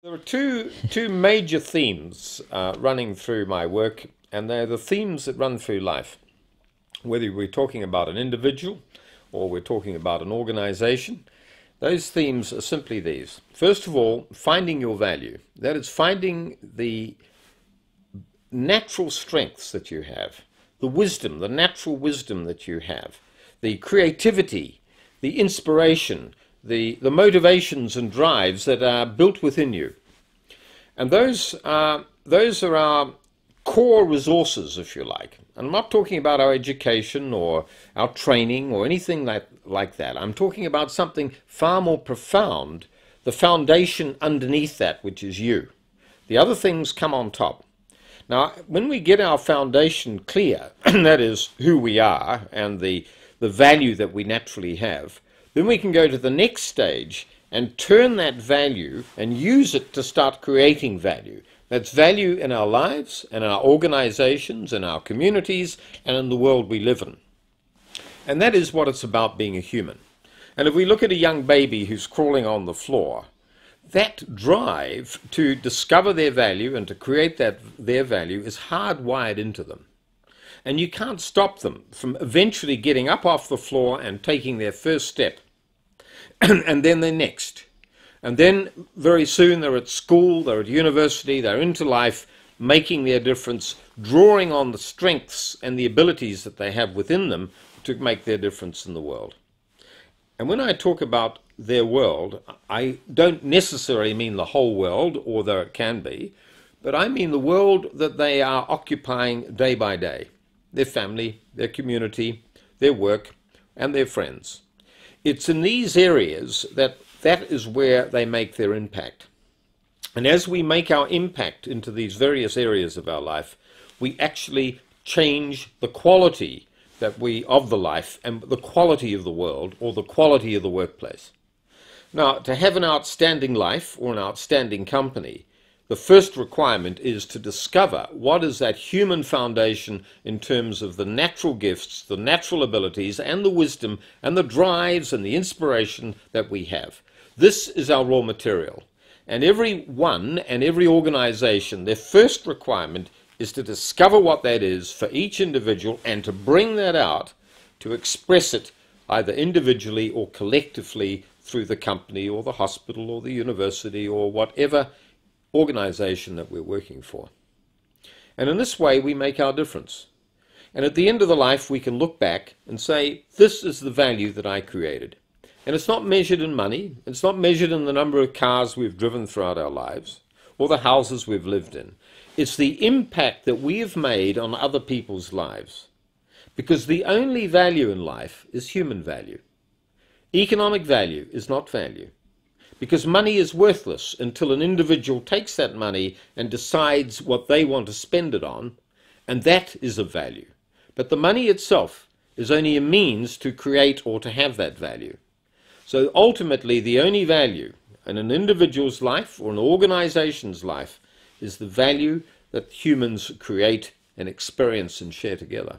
There are two major themes running through my work, and they're the themes that run through life. Whether we're talking about an individual or we're talking about an organization, those themes are simply these. First of all, finding your value. That is, finding the natural strengths that you have, the wisdom, the natural wisdom that you have, the creativity, the inspiration, the motivations and drives that are built within you. And those are our core resources, if you like. I'm not talking about our education or our training or anything like that. I'm talking about something far more profound, the foundation underneath that, which is you. The other things come on top. Now, when we get our foundation clear, that is who we are and the value that we naturally have, then we can go to the next stage and turn that value and use it to start creating value. That's value in our lives and in our organizations, in our communities, and in the world we live in. And that is what it's about being a human. And if we look at a young baby who's crawling on the floor, that drive to discover their value and to create their value is hardwired into them. And you can't stop them from eventually getting up off the floor and taking their first step. And then the next. And then very soon they're at school, they're at university, they're into life, making their difference, drawing on the strengths and the abilities that they have within them to make their difference in the world. And when I talk about their world, I don't necessarily mean the whole world, although it can be, but I mean the world that they are occupying day by day. Their family, their community, their work, and their friends. It's in these areas that is where they make their impact. And as we make our impact into these various areas of our life, we actually change the quality of the life and the quality of the world or the quality of the workplace. Now, to have an outstanding life or an outstanding company, the first requirement is to discover what is that human foundation in terms of the natural gifts, the natural abilities, and the wisdom, and the drives, and the inspiration that we have. This is our raw material. And every one and every organization, their first requirement is to discover what that is for each individual and to bring that out, to express it either individually or collectively through the company or the hospital or the university or whatever organization that we're working for. And in this way we make our difference. And at the end of the life we can look back and say, this is the value that I created. And it's not measured in money, it's not measured in the number of cars we've driven throughout our lives or the houses we've lived in. It's the impact that we have made on other people's lives. Because the only value in life is human value. Economic value is not value. Because money is worthless until an individual takes that money and decides what they want to spend it on, and that is of value. But the money itself is only a means to create or to have that value. So ultimately, the only value in an individual's life or an organization's life is the value that humans create and experience and share together.